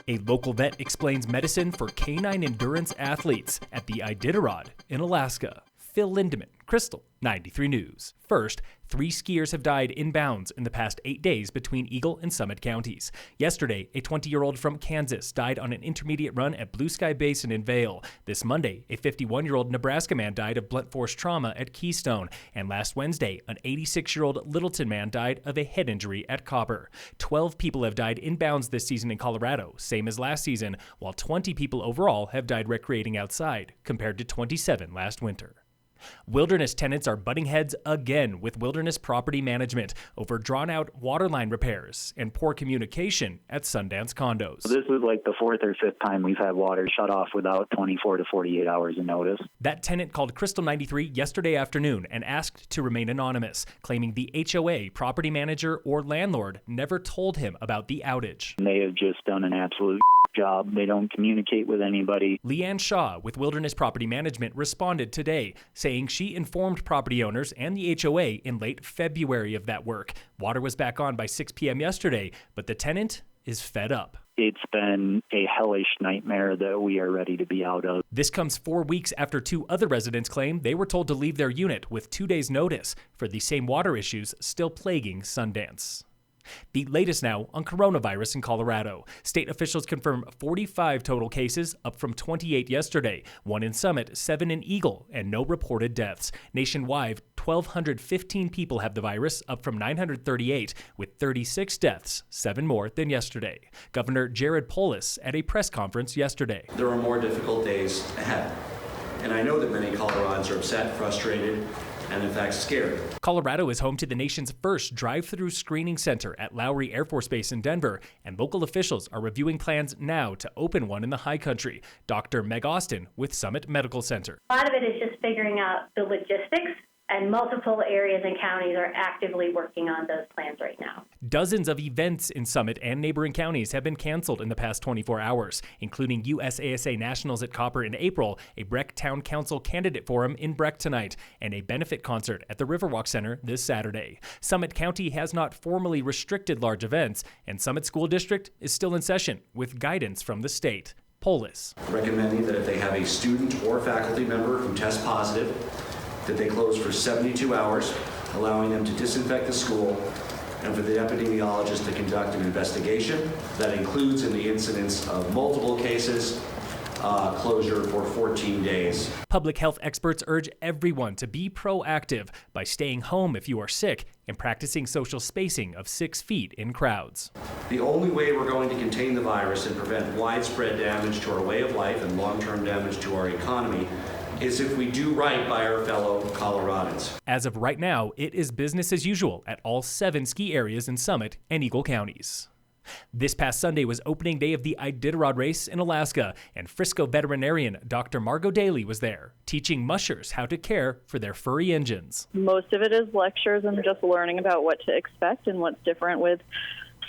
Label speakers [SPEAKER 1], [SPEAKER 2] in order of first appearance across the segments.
[SPEAKER 1] A local vet explains medicine for canine endurance athletes at the Iditarod in Alaska. Phil Lindemann, Krystal, 93 News. First, 3 skiers have died inbounds in the past 8 days between Eagle and Summit counties. Yesterday, a 20-year-old from Kansas died on an intermediate run at Blue Sky Basin in Vail. This Monday, a 51-year-old Nebraska man died of blunt force trauma at Keystone. And last Wednesday, an 86-year-old Littleton man died of a head injury at Copper. 12 people have died inbounds this season in Colorado, same as last season, while 20 people overall have died recreating outside, compared to 27 last winter. Wilderness tenants are butting heads again with Wilderness Property Management over drawn-out waterline repairs and poor communication at Sundance condos.
[SPEAKER 2] This is like the 4th or 5th time we've had water shut off without 24 to 48 hours of notice.
[SPEAKER 1] That tenant called Krystal 93 yesterday afternoon and asked to remain anonymous, claiming the HOA, property manager, or landlord never told him about the outage.
[SPEAKER 2] They have just done an absolute job. They don't communicate with anybody.
[SPEAKER 1] Leanne Shaw with Wilderness Property Management responded today, saying she informed property owners and the HOA in late February of that work. Water was back on by 6 p.m. yesterday, but the tenant is fed up.
[SPEAKER 2] It's been a hellish nightmare that we are ready to be out of.
[SPEAKER 1] This comes 4 weeks after 2 other residents claim they were told to leave their unit with 2 days' notice for the same water issues still plaguing Sundance. The latest now on coronavirus in Colorado. State officials confirm 45 total cases, up from 28 yesterday, 1 in Summit, 7 in Eagle, and no reported deaths. Nationwide, 1,215 people have the virus, up from 938, with 36 deaths, 7 more than yesterday. Governor Jared Polis at a press conference yesterday.
[SPEAKER 3] There are more difficult days ahead, and I know that many Coloradans are upset, frustrated, and in fact scared.
[SPEAKER 1] Colorado is home to the nation's first drive-through screening center at Lowry Air Force Base in Denver, and local officials are reviewing plans now to open one in the High Country. Dr. Meg Austin with Summit Medical Center.
[SPEAKER 4] A lot of it is just figuring out the logistics, and multiple areas and counties are actively working on those plans right now.
[SPEAKER 1] Dozens of events in Summit and neighboring counties have been canceled in the past 24 hours, including USASA Nationals at Copper in April, a Breck Town Council candidate forum in Breck tonight, and a benefit concert at the Riverwalk Center this Saturday. Summit County has not formally restricted large events, and Summit School District is still in session with guidance from the state. Polis.
[SPEAKER 3] Recommending that if they have a student or faculty member who tests positive, that they close for 72 hours, allowing them to disinfect the school, and for the epidemiologist to conduct an investigation. That includes, in the incidence of multiple cases, closure for 14 days.
[SPEAKER 1] Public health experts urge everyone to be proactive by staying home if you are sick and practicing social spacing of 6 feet in crowds.
[SPEAKER 3] The only way we're going to contain the virus and prevent widespread damage to our way of life and long-term damage to our economy is if we do right by our fellow Coloradans.
[SPEAKER 1] As of right now, it is business as usual at all 7 ski areas in Summit and Eagle counties. This past Sunday was opening day of the Iditarod race in Alaska, and Frisco veterinarian Dr. Margot Daly was there, teaching mushers how to care for their furry engines.
[SPEAKER 5] Most of it is lectures and just learning about what to expect and what's different with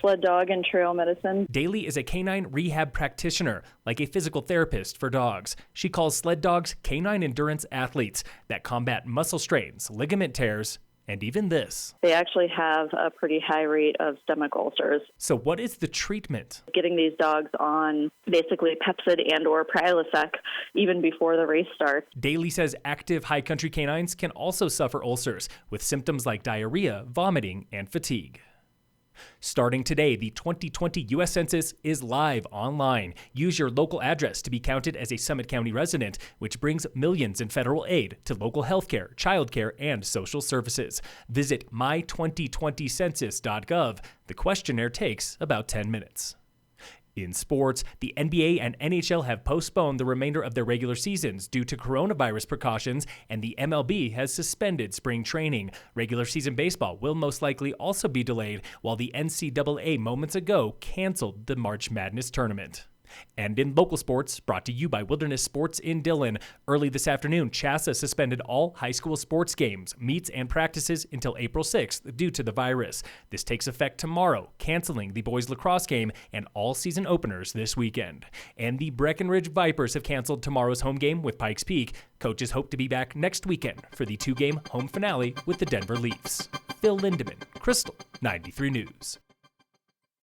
[SPEAKER 5] sled dog and trail medicine.
[SPEAKER 1] Daly is a canine rehab practitioner, like a physical therapist for dogs. She calls sled dogs canine endurance athletes that combat muscle strains, ligament tears, and even this.
[SPEAKER 5] They actually have a pretty high rate of stomach ulcers.
[SPEAKER 1] So what is the treatment?
[SPEAKER 5] Getting these dogs on basically Pepcid and or Prilosec even before the race starts.
[SPEAKER 1] Daly says active high country canines can also suffer ulcers with symptoms like diarrhea, vomiting, and fatigue. Starting today, the 2020 U.S. Census is live online. Use your local address to be counted as a Summit County resident, which brings millions in federal aid to local healthcare, childcare, and social services. Visit my2020census.gov. The questionnaire takes about 10 minutes. In sports, the NBA and NHL have postponed the remainder of their regular seasons due to coronavirus precautions, and the MLB has suspended spring training. Regular season baseball will most likely also be delayed, while the NCAA moments ago canceled the March Madness tournament. And in local sports, brought to you by Wilderness Sports in Dillon. Early this afternoon, CHSAA suspended all high school sports games, meets, and practices until April 6th due to the virus. This takes effect tomorrow, canceling the boys lacrosse game and all season openers this weekend. And the Breck Vipers have canceled tomorrow's home game with Pikes Peak. Coaches hope to be back next weekend for the 2-game home finale with the Denver Leafs. Phil Lindemann, Krystal, 93 News.